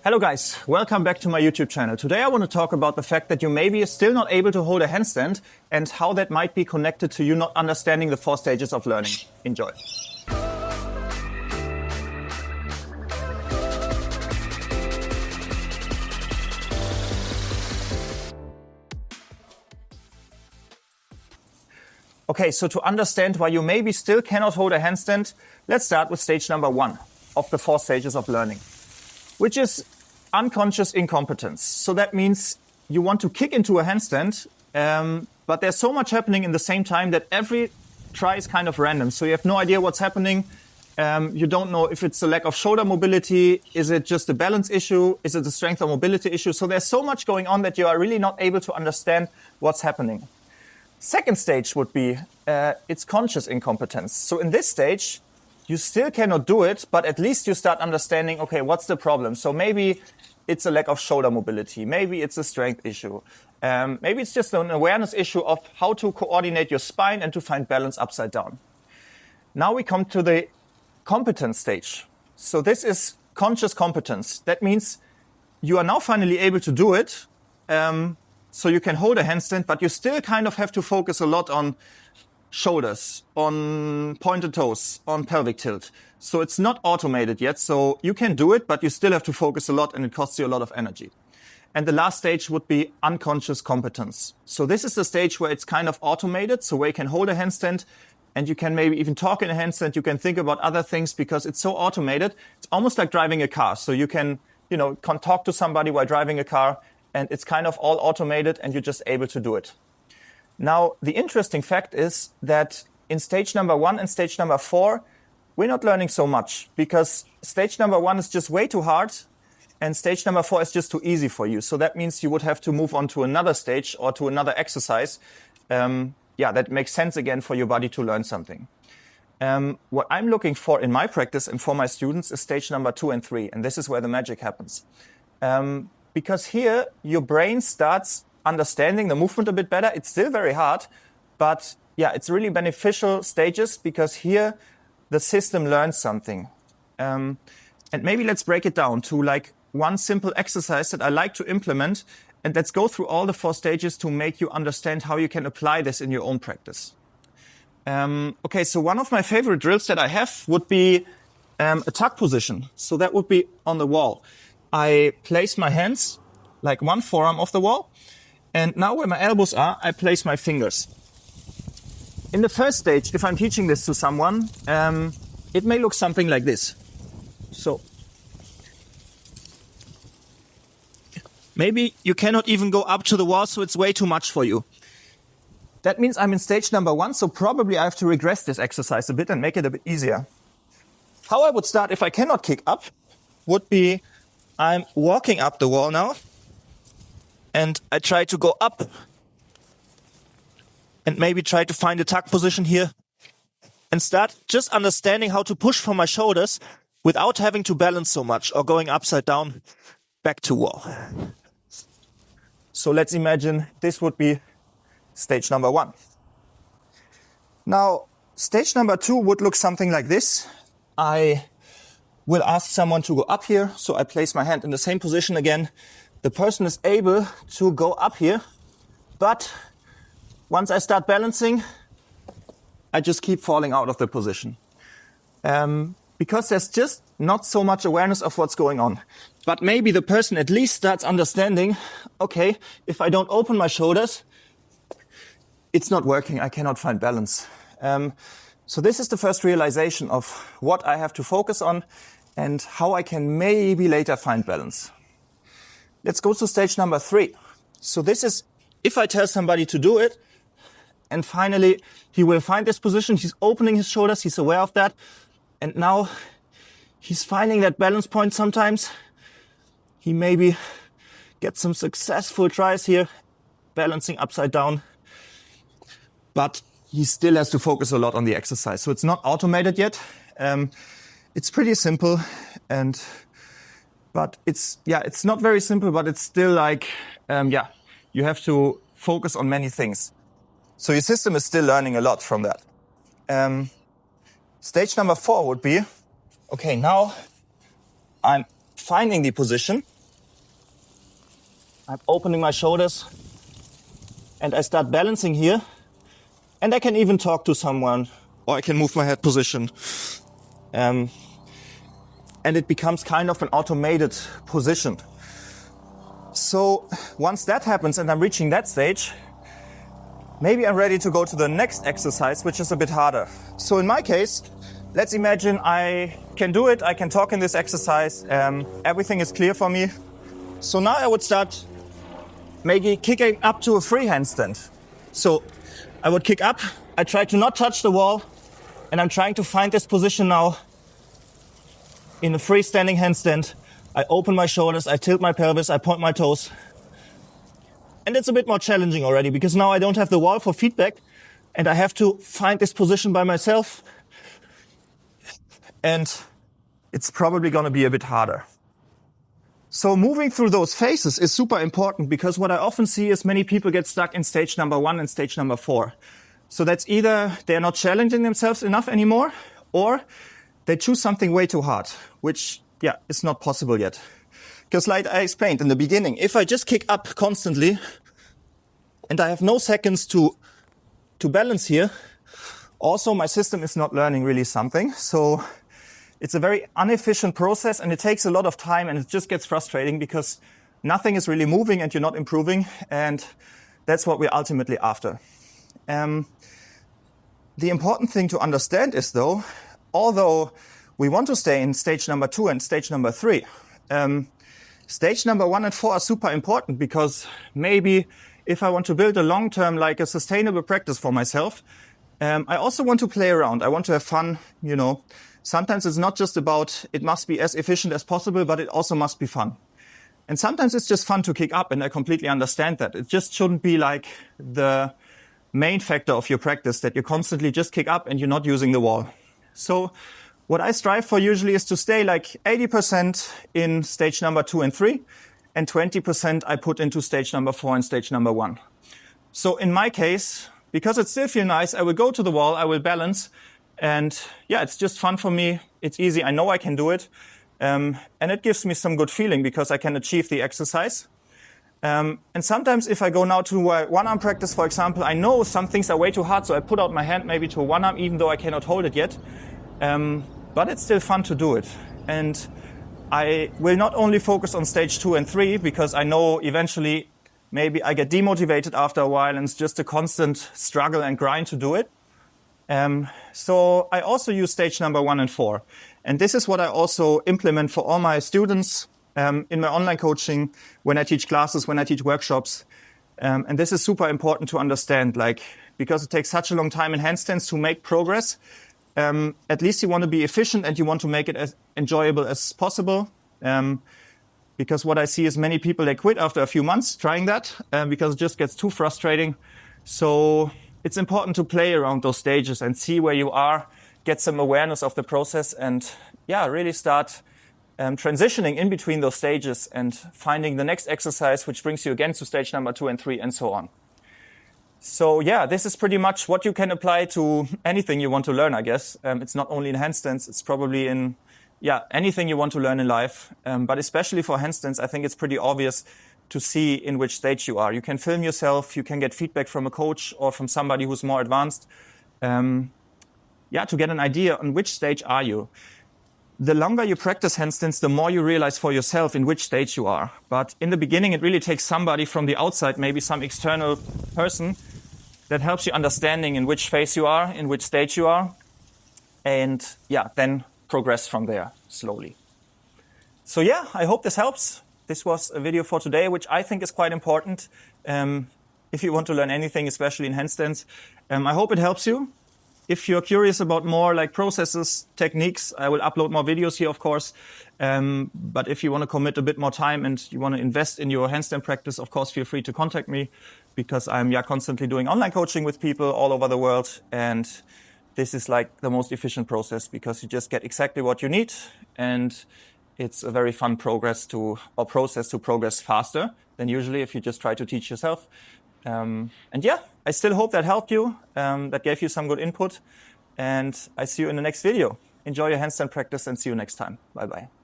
Hello guys, welcome back to my YouTube channel. Today I want to talk about the fact that you maybe are still not able to hold a handstand and how that might be connected to you not understanding the 4 stages of learning. Enjoy. Okay, so to understand why you maybe still cannot hold a handstand, let's start with stage number 1 of the 4 stages of learning, which is unconscious incompetence. So that means you want to kick into a handstand, but there's so much happening in the same time that every try is kind of random. So you have no idea what's happening. You don't know if it's a lack of shoulder mobility. Is it just a balance issue? Is it a strength or mobility issue? So there's so much going on that you are really not able to understand what's happening. Second stage would be it's conscious incompetence. So in this stage, you still cannot do it, but at least you start understanding, okay, what's the problem? So maybe it's a lack of shoulder mobility. Maybe it's a strength issue. Maybe it's just an awareness issue of how to coordinate your spine and to find balance upside down. Now we come to the competence stage. So this is conscious competence. That means you are now finally able to do it. So you can hold a handstand, but you still kind of have to focus a lot on shoulders, on pointed toes, on pelvic tilt. So it's not automated yet. So you can do it, but you still have to focus a lot and it costs you a lot of energy. And the last stage would be unconscious competence. So this is the stage where it's kind of automated. So where you can hold a handstand and you can maybe even talk in a handstand. You can think about other things because it's so automated. It's almost like driving a car. So you can talk to somebody while driving a car and it's kind of all automated and you're just able to do it. Now, the interesting fact is that in stage number 1 and stage number 4, we're not learning so much because stage number 1 is just way too hard and stage number 4 is just too easy for you. So that means you would have to move on to another stage or to another exercise. That makes sense again for your body to learn something. What I'm looking for in my practice and for my students is stage number 2 and 3. And this is where the magic happens. Because here your brain starts understanding the movement a bit better. It's still very hard, but it's really beneficial stages because here the system learns something. And maybe let's break it down to like one simple exercise that I like to implement. And let's go through all the 4 stages to make you understand how you can apply this in your own practice. Okay, so one of my favorite drills that I have would be a tuck position. So that would be on the wall. I place my hands like one forearm off the wall. And now where my elbows are, I place my fingers. In the first stage, if I'm teaching this to someone, it may look something like this. So maybe you cannot even go up to the wall, so it's way too much for you. That means I'm in stage number 1, so probably I have to regress this exercise a bit and make it a bit easier. How I would start if I cannot kick up would be I'm walking up the wall now. And I try to go up and maybe try to find a tuck position here and start just understanding how to push from my shoulders without having to balance so much or going upside down back to wall. So let's imagine this would be stage number 1. Now, stage number 2 would look something like this. I will ask someone to go up here. So I place my hand in the same position again. The person is able to go up here, but once I start balancing, I just keep falling out of the position. Because there's just not so much awareness of what's going on. But maybe the person at least starts understanding, okay, if I don't open my shoulders, it's not working, I cannot find balance. So this is the first realization of what I have to focus on and how I can maybe later find balance. Let's go to stage number 3. So this is if I tell somebody to do it, and finally he will find this position, he's opening his shoulders, he's aware of that, and now he's finding that balance point sometimes. He maybe gets some successful tries here, balancing upside down, but he still has to focus a lot on the exercise. So it's not automated yet. It's pretty simple but it's not very simple, but it's still like, you have to focus on many things. So your system is still learning a lot from that. Stage number 4 would be, okay, now I'm finding the position. I'm opening my shoulders and I start balancing here. And I can even talk to someone, or I can move my head position. And it becomes kind of an automated position. So once that happens and I'm reaching that stage, maybe I'm ready to go to the next exercise, which is a bit harder. So in my case, let's imagine I can do it. I can talk in this exercise. Everything is clear for me. So now I would start maybe kicking up to a free handstand. So I would kick up. I try to not touch the wall. And I'm trying to find this position now in a freestanding handstand. I open my shoulders, I tilt my pelvis, I point my toes. And it's a bit more challenging already because now I don't have the wall for feedback and I have to find this position by myself. And it's probably going to be a bit harder. So moving through those phases is super important because what I often see is many people get stuck in stage number 1 and stage number 4. So that's either they're not challenging themselves enough anymore or they choose something way too hard, which, is not possible yet. Because like I explained in the beginning, if I just kick up constantly and I have no seconds to balance here, also my system is not learning really something. So it's a very inefficient process and it takes a lot of time and it just gets frustrating because nothing is really moving and you're not improving. And that's what we're ultimately after. The important thing to understand is though, although we want to stay in stage number 2 and stage number 3, stage number 1 and 4 are super important because maybe if I want to build a long-term, like a sustainable practice for myself, I also want to play around. I want to have fun, Sometimes it's not just about it must be as efficient as possible, but it also must be fun. And sometimes it's just fun to kick up, and I completely understand that. It just shouldn't be like the main factor of your practice, that you constantly just kick up and you're not using the wall. So what I strive for usually is to stay like 80% in stage number 2 and 3, and 20% I put into stage number 4 and stage number 1. So in my case, because it still feels nice, I will go to the wall, I will balance, and it's just fun for me. It's easy, I know I can do it, and it gives me some good feeling because I can achieve the exercise. And sometimes if I go now to a one-arm practice, for example, I know some things are way too hard, so I put out my hand maybe to a one-arm, even though I cannot hold it yet. But it's still fun to do it. And I will not only focus on stage 2 and 3, because I know eventually maybe I get demotivated after a while and it's just a constant struggle and grind to do it. So I also use stage number 1 and 4. And this is what I also implement for all my students in my online coaching, when I teach classes, when I teach workshops. And this is super important to understand, because it takes such a long time in handstands to make progress. At least you want to be efficient and you want to make it as enjoyable as possible. Because what I see is many people, they quit after a few months trying that because it just gets too frustrating. So it's important to play around those stages and see where you are, get some awareness of the process and really start transitioning in between those stages and finding the next exercise which brings you again to stage number 2 and 3 and so on. So this is pretty much what you can apply to anything you want to learn, I guess. It's not only in handstands, it's probably in anything you want to learn in life. But especially for handstands, I think it's pretty obvious to see in which stage you are. You can film yourself, you can get feedback from a coach or from somebody who's more advanced. To get an idea on which stage are you. The longer you practice handstands, the more you realize for yourself in which stage you are. But in the beginning, it really takes somebody from the outside, maybe some external person, that helps you understanding in which phase you are, in which stage you are, and then progress from there slowly. So I hope this helps. This was a video for today, which I think is quite important if you want to learn anything, especially in handstands. I hope it helps you. If you're curious about more processes, techniques, I will upload more videos here, of course. But if you want to commit a bit more time and you want to invest in your handstand practice, of course, feel free to contact me, because I'm constantly doing online coaching with people all over the world. And this is the most efficient process because you just get exactly what you need. And it's a very fun process to progress faster than usually if you just try to teach yourself. I still hope that helped you, that gave you some good input. And I see you in the next video. Enjoy your handstand practice and see you next time. Bye-bye.